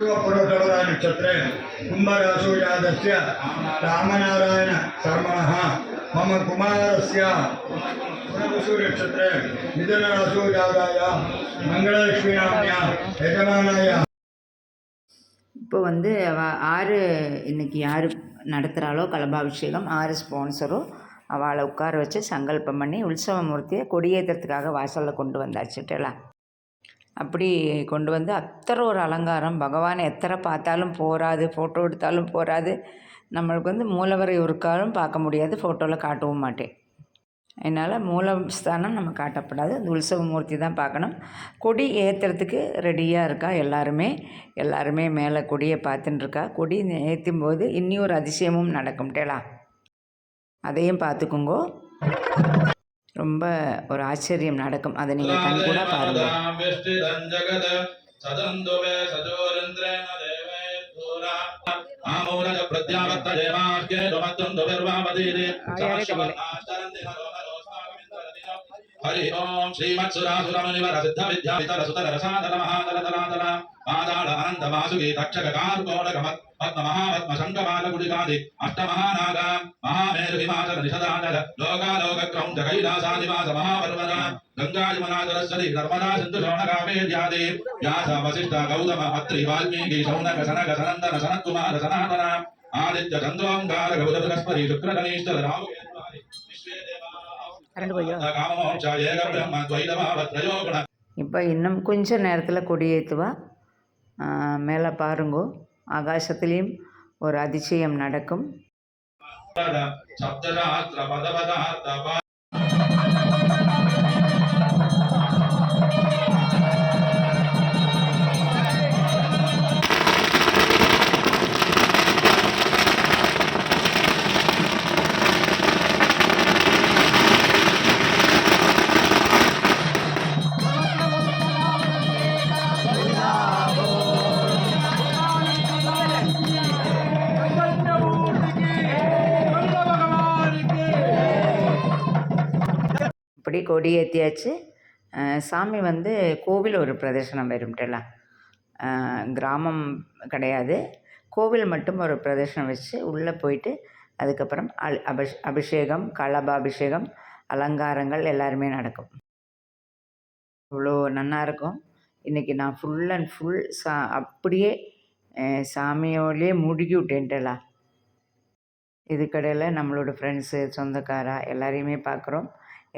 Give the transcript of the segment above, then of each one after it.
नक्षत्रे कुंभराशौ जातस्य रामनारायण शर्मणः मम कुमारस्य पुनर्वसु नक्षत्रे मिथुनराशौ जाताय मंगललक्ष्मी नाम्या यजमानाय இப்போ வந்து ஆறு இன்றைக்கி யார் நடத்துகிறாளோ கலபாபிஷேகம் 6 ஸ்பான்சரோ அவளை உட்கார வச்சு சங்கல்பம் பண்ணி உற்சவ மூர்த்தியை கொடியேற்றத்துக்காக வாசலில் கொண்டு வந்தாச்சுட்டலாம். அப்படி கொண்டு வந்து அத்தனை ஒரு அலங்காரம், பகவானை எத்தனை பார்த்தாலும் போகாது, ஃபோட்டோ எடுத்தாலும் போகாது. நம்மளுக்கு வந்து மூலவரை ஒரு காலம் பார்க்க முடியாது, ஃபோட்டோவில் காட்டவும் மாட்டேன். அதனால் மூலஸ்தானம் நம்ம காட்டப்படாது, அந்த உற்சவ மூர்த்தி தான் பார்க்கணும். கொடி ஏற்றுறதுக்கு ரெடியாக இருக்கா எல்லாருமே மேலே கொடியை பார்த்துட்டுருக்கா. கொடி ஏற்றும் போது இன்னொரு அதிசயமும் நடக்கும் டேலா, அதையும் பார்த்துக்குங்கோ. ரொம்ப ஒரு ஆச்சரியம் நடக்கும், அதை நீங்கள் கண்கூட பாருங்கள். हरि ओम श्रीमत्सुरासुरमुनिवर सिद्ध विद्या वितर सुतर रसातल महातल तलातल पादाल अनंत वासुकी तक्षक कारकोणक पद्म महापद्म शंखमाल गुडिकादि अष्टमहानाग महामेरु हिमाचल निषदाचल लोकालोक क्रौंच कैलासादिवास महापर्वत गंगा यमुना सरस्वती नर्मदा सिंधु शोण कावेर्यादि व्यास वसिष्ठ गौतम अत्रि वाल्मीकि शौनक सनक सनंदन सनत्कुमार सनातन आदित्य चंद्रोंकार गौतम बृहस्पति शुक्र धनीश्वर राहु இப்போ இன்னும் கொஞ்ச நேரத்தில் கொடியேற்றுவா. மேலே பாருங்கோ, ஆகாசத்துலேயும் ஒரு அதிசயம் நடக்கும். இப்படி கொடி ஏற்றியாச்சு. சாமி வந்து கோவில் ஒரு பிரதர்சனம் வரும்ட்டலாம், கிராமம் கிடையாது, கோவில் மட்டும் ஒரு பிரதர்சனம் வச்சு உள்ளே போயிட்டு அதுக்கப்புறம் அபிஷேகம், கலபாபிஷேகம், அலங்காரங்கள் எல்லாருமே நடக்கும். இவ்வளோ நல்லா இருக்கும். இன்றைக்கி நான் ஃபுல் அண்ட் ஃபுல் அப்படியே சாமியோடையே முழுகி விட்டேன்ட்டலாம். இதுக்கடையில் நம்மளோட ஃப்ரெண்ட்ஸு, சொந்தக்காரா எல்லாரையுமே பார்க்குறோம்.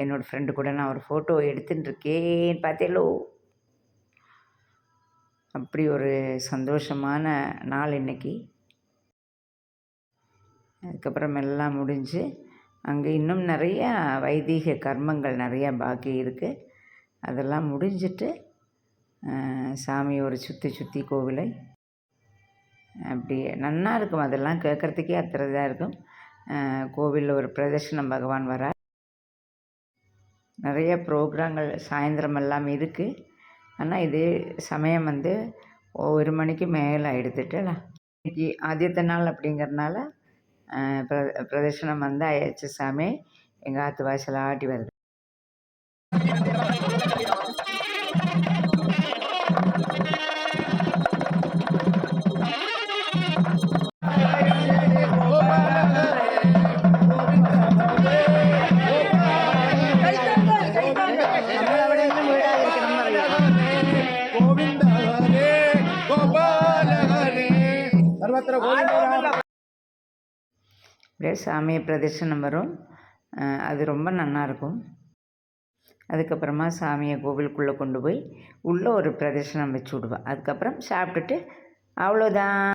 என்னோடய ஃப்ரெண்டு கூட நான் ஒரு ஃபோட்டோ எடுத்துகிட்டு இருக்கேன், பார்த்தேலோ. அப்படி ஒரு சந்தோஷமான நாள் இன்றைக்கி. அதுக்கப்புறம் எல்லாம் முடிஞ்சு அங்கே இன்னும் நிறையா வைதீக கர்மங்கள் நிறையா பாக்கி இருக்குது. அதெல்லாம் முடிஞ்சிட்டு சாமி ஒரு சுற்றி கோவிலை அப்படி நல்லா இருக்கும். அதெல்லாம் கேட்குறதுக்கே அத்தனை இதாக இருக்கும். கோவிலில் ஒரு பிரதர்ஷனம், பகவான் வரார். நிறைய ப்ரோக்ராம்கள் சாயந்தரம் எல்லாம் இருக்குது. ஆனால் இதே சமயம் வந்து 1 மணிக்கு மேலே எடுத்துட்டுலாம். இன்றைக்கி ஆதித்த நாள் அப்படிங்கிறதுனால பிரதர்ஷனம் வந்து ஆயிடுச்சு. சாமி எங்கள் ஆற்று வாசல் ஆட்டி வருது. அப்படியே சாமி பிரதர்ஷனம் வரும், அது ரொம்ப நல்லாயிருக்கும். அதுக்கப்புறமா சாமியை கோவிலுக்குள்ளே கொண்டு போய் உள்ளே ஒரு பிரதர்ஷனம் வச்சு விடுவா. அதுக்கப்புறம் சாப்பிட்டுட்டு அவ்வளோதான்.